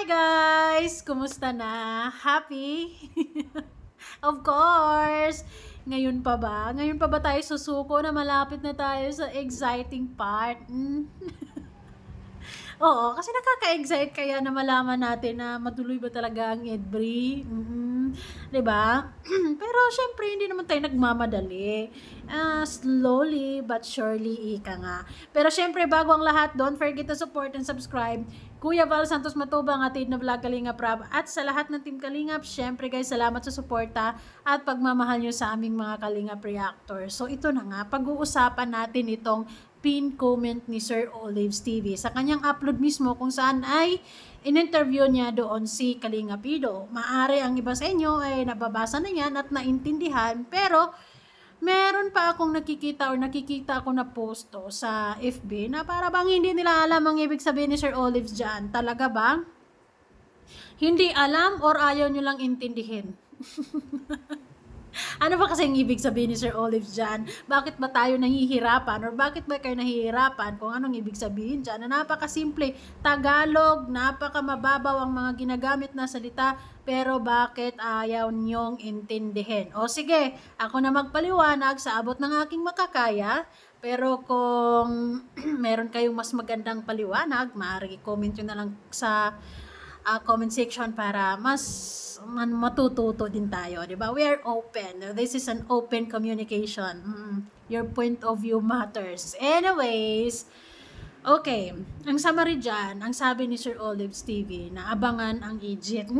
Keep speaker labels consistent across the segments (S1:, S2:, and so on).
S1: Hi guys! Kumusta na? Happy? Of course! Ngayon pa ba? Ngayon pa ba tayo susuko na malapit na tayo sa exciting part? Oo, kasi nakaka-excite kaya na malaman natin na matuloy ba talaga ang EDBRI. 'Di ba? Pero syempre hindi naman tayo nagmamadali. Slowly but surely ika nga. Pero syempre bago ang lahat, don't forget to support and subscribe. Kuya Val Santos Matubang, atid na vlog Kalinga Prab. At sa lahat ng Team Kalingap, syempre guys, salamat sa suporta at pagmamahal nyo sa aming mga Kalingap reactors. So ito na nga, pag-uusapan natin itong pin comment ni Sir Olives TV sa kanyang upload mismo kung saan ay in-interview niya doon si Kalinga Pido. Maari ang iba sa inyo ay nababasa na yan at naintindihan, pero meron pa akong nakikita ako na posto sa FB na para bang hindi nila alam ang ibig sabihin ni Sir Olives dyan. Talaga ba? Hindi alam or ayaw nyo lang intindihin? Ano ba kasing ibig sabihin ni Sir Olives dyan? Bakit ba tayo nahihirapan? Or bakit ba kayo nahihirapan kung anong ibig sabihin dyan? Na napakasimple, Tagalog, napakamababaw ang mga ginagamit na salita, pero bakit ayaw niyong intindihin? O sige, ako na magpaliwanag sa abot ng aking makakaya. Pero kung meron kayong mas magandang paliwanag, maaari i-comment nyo na lang sa comment section para mas matututo din tayo, di ba? We are open. This is an open communication. Your point of view matters. Anyways, okay. Ang summary dyan, ang sabi ni Sir Olives TV na abangan ang Egypt.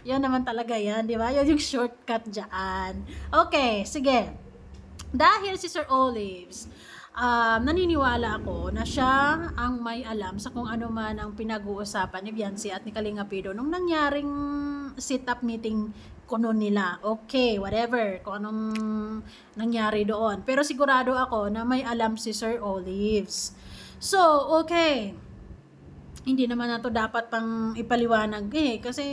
S1: Yan naman talaga yan, di ba? Yan yung shortcut dyan. Okay, sige. Dahil si Sir Olives, naniniwala ako na siya ang may alam sa kung ano man ang pinag-uusapan ni Biancy at ni Kalinga Pido nung nangyaring sit-up meeting kuno nila. Okay, whatever, kung anong nangyari doon. Pero sigurado ako na may alam si Sir Olives. So, okay. Hindi naman na to dapat pang ipaliwanag kasi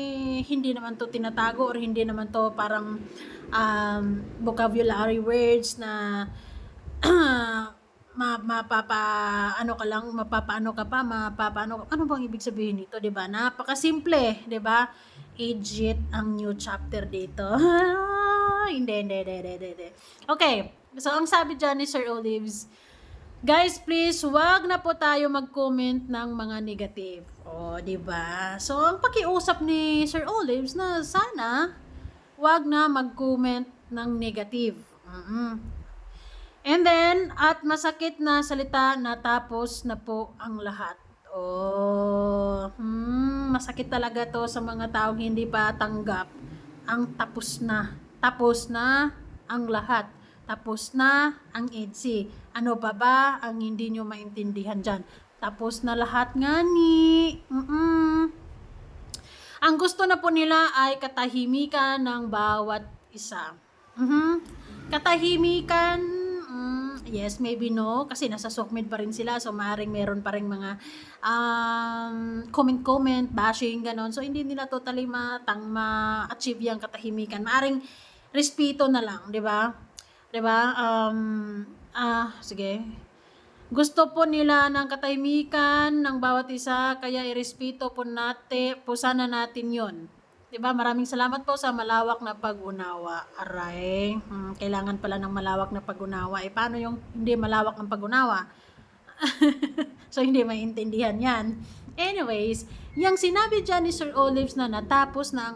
S1: hindi naman to tinatago or hindi naman to parang vocabulary words na ano bang ibig sabihin nito, 'di ba? Napakasimple, 'di ba? Egypt ang new chapter dito. Hindi. Okay. So ang sabi diyan ni Sir Olives, guys, please, wag na po tayo mag-comment ng mga negative. O, 'di ba? So ang pakiusap ni Sir Olives na sana wag na mag-comment ng negative. And then, at masakit na salita, natapos na po ang lahat. Oh, masakit talaga to sa mga taong hindi pa tanggap ang tapos na. Tapos na ang lahat. Tapos na ang EDSI. Ano pa ba ang hindi nyo maintindihan dyan? Tapos na lahat nga ni. Ang gusto na po nila ay katahimikan ng bawat isa. Katahimikan, yes, maybe no, kasi nasa SOCMED pa rin sila, so maaaring meron pa rin mga comment, bashing, ganon. So hindi nila totally ma-achieve yung katahimikan. Maaaring respeto na lang, di ba? Di ba? Sige. Gusto po nila ng katahimikan ng bawat isa, kaya irespeto po sana natin yon. Diba? Maraming salamat po sa malawak na pag-unawa. Aray, kailangan pala ng malawak na pag-unawa. Paano yung hindi malawak ng pag-unawa? So, hindi maintindihan yan. Anyways, yung sinabi dyan ni Sir Olives na natapos na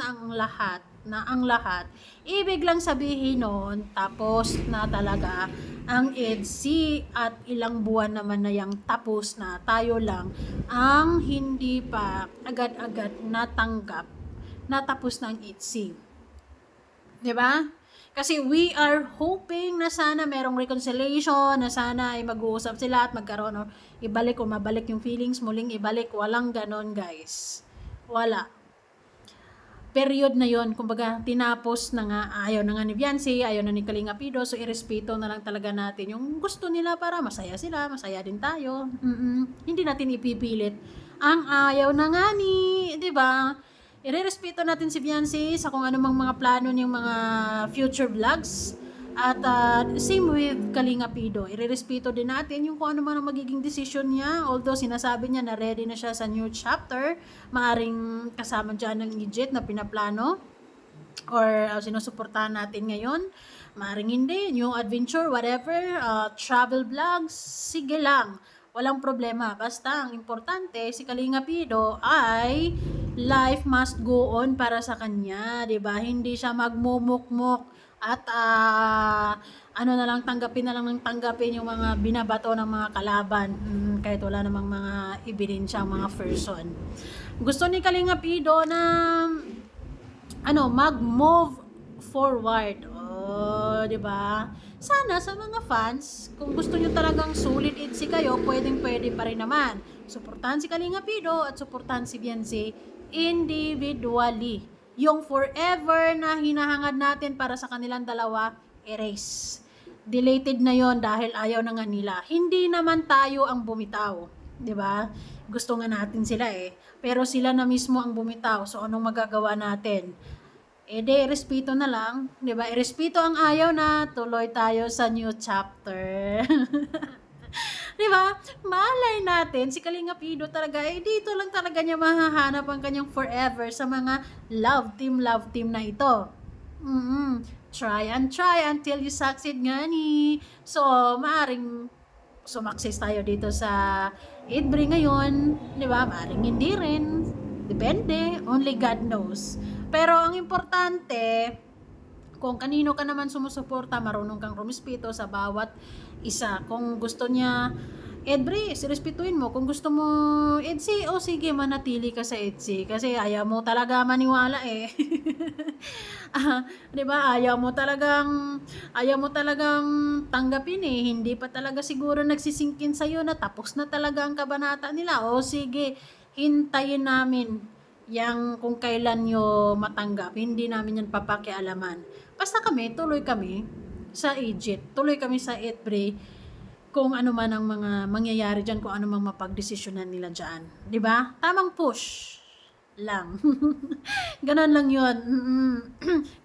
S1: ang lahat, ibig lang sabihin nun, tapos na talaga ang EDSI at ilang buwan naman na yung tapos na, tayo lang ang hindi pa agad-agad natanggap na tapos na ang EDSI. Diba? Kasi we are hoping na sana merong reconciliation, na sana ay mag-uusap sila at magkaroon o mabalik yung feelings, muling ibalik. Walang ganon, guys. Wala. Period na yon, kumbaga tinapos na nga, ayaw na nga ni Biancy, ayaw na ni Kalinga Pido, so irespeto na lang talaga natin yung gusto nila para masaya sila, masaya din tayo. Hindi natin ipipilit ang ayaw na nga ni, di ba? Irerespeto natin si Biancy sa kung anumang mga plano niyang mga future vlogs At same with Kalinga Pido, irerespeto din natin yung kung ano man ang magiging desisyon niya. Although sinasabi niya na ready na siya sa new chapter, maaring kasama dyan ng legit na pinaplano or sinusuportahan natin ngayon. Maaring hindi, yung adventure, whatever, travel vlogs, sige lang. Walang problema. Basta ang importante, si Kalinga Pido ay life must go on para sa kanya, 'di ba? Hindi siya magmumukmok at ano na lang tanggapin na lang ng tanggapin yung mga binabato ng mga kalaban, kahit wala namang mga ebidensya ang mga person. Gusto ni Kalinga Pido na mag-move forward. Oh, 'di ba? Sana sa mga fans, kung gusto niyo talagang solid EDSI kayo, pwedeng-pwede pa rin naman. Suportahan si Kalinga Pido at suportahan si Beyonce individually. Yung forever na hinahangad natin para sa kanilang dalawa, erase. Deleted na yon dahil ayaw na nga nila. Hindi naman tayo ang bumitaw, 'di ba? Gusto nga natin sila pero sila na mismo ang bumitaw. So anong magagawa natin? Respeto na lang, 'di ba? Respeto ang ayaw na tuloy tayo sa new chapter. 'Di ba? Malay natin si Kalinga Pido talaga dito lang talaga niya mahahanap ang kanyang forever sa mga love team na ito. Try until you succeed nga ni. So, maaring sumakses tayo dito sa Idbri ngayon, 'di ba? Maaring hindi rin. Depende, only God knows. Pero ang importante, kung kanino ka naman sumusuporta, marunong kang rumispeto sa bawat isa. Kung gusto niya Edbri, respetuin mo. Kung gusto mo Edsi, sige, manatili ka sa Edsi. Kasi ayaw mo talaga maniwala 'Di ba? Ayaw mo talagang tanggapin Hindi pa talaga siguro nagsisingkin sa iyo na tapos na talaga ang kabanata nila. Sige, hintayin namin yang kung kailan nyo matanggap. Hindi namin yan papakialaman. Basta tuloy kami sa Egypt. Tuloy kami sa Edbri kung ano man ang mga mangyayari dyan, kung ano mang mapagdesisyonan nila dyan. 'Di ba? Tamang push lang. Ganon lang yun.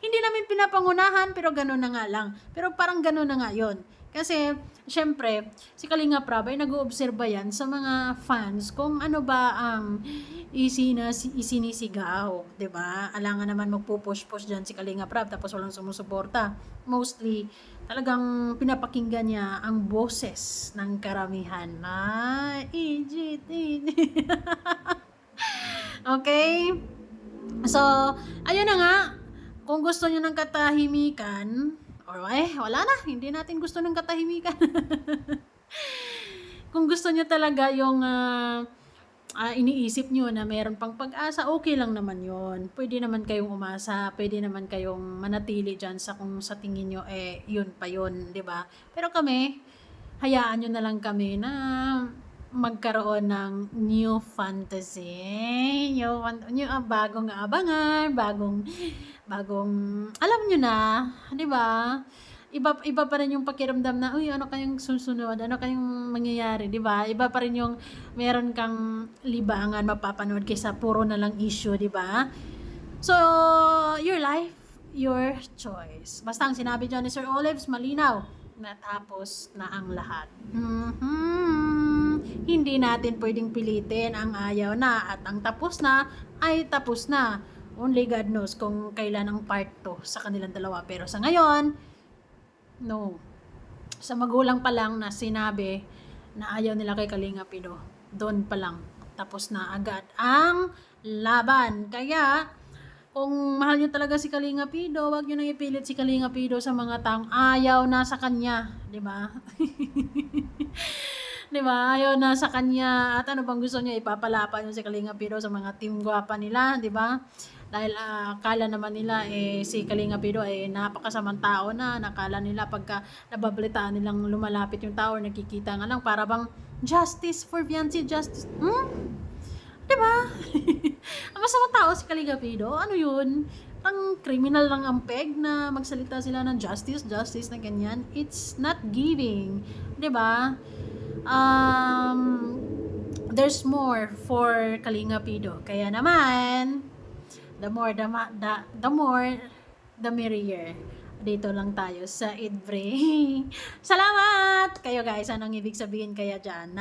S1: Hindi namin pinapangunahan, pero ganon na nga lang. Pero parang ganon na nga yun. Kasi, syempre, si Kalinga Prab ay nag-oobserba yan sa mga fans kung ano ba ang isinisigaw, 'di ba? Alangan naman magpupush-push diyan si Kalinga Prab tapos walang sumusuporta. Mostly talagang pinapakinggan niya ang boses ng karamihan. Egypt. Okay? So, ayun na nga. Kung gusto niyo ng katahimikan, wala na. Hindi natin gusto ng katahimikan. Kung gusto niyo talaga yung iniisip nyo na mayroon pang pag-asa, okay lang naman yon. Pwede naman kayong umasa, pwede naman kayong manatili dyan sa kung sa tingin nyo, yun pa yun, di ba? Pero kami, hayaan nyo na lang kami na magkaroon ng new fantasy, bagong abangan, bagong, alam nyo na, di ba? Iba pa rin yung pakiramdam na, ano kayong susunod, ano kayong mangyayari, di ba? Iba pa rin yung meron kang libangan mapapanood kaysa puro na lang issue, di ba? So, your life, your choice. Basta ang sinabi dyan ni Sir Olives, malinaw, natapos na ang lahat. Hindi natin pwedeng pilitin ang ayaw na at ang tapos na ay tapos na. Only God knows kung kailan ang part 2 sa kanilang dalawa. Pero sa ngayon, no. Sa magulang pa lang na sinabi na ayaw nila kay Kalinga Pido, doon pa lang tapos na agad ang laban. Kaya kung mahal nyo talaga si Kalinga Pido, wag nyo nang ipilit si Kalinga Pido sa mga taong ayaw na sa kanya, di ba? Di ba? Ayaw na sa kanya. At ano bang gusto niya, ipapalapa nyo si Kalinga Pido sa mga team gwapa nila, di ba? Dahil akala naman nila si Kalinga Pido napakasamang tao na. Nakala nila pagka nababalitaan nilang lumalapit yung tao, nakikita nga lang para bang justice for Beyonce, justice. Diba? Ang masamang tao si Kalinga Pido, ano yun? Ang criminal lang ang peg na magsalita sila ng justice na ganyan. It's not giving. Diba? There's more for Kalinga Pido. Kaya naman, the more, the merrier. Dito lang tayo sa Idbre. Salamat! Kayo guys, anong ibig sabihin kaya dyan?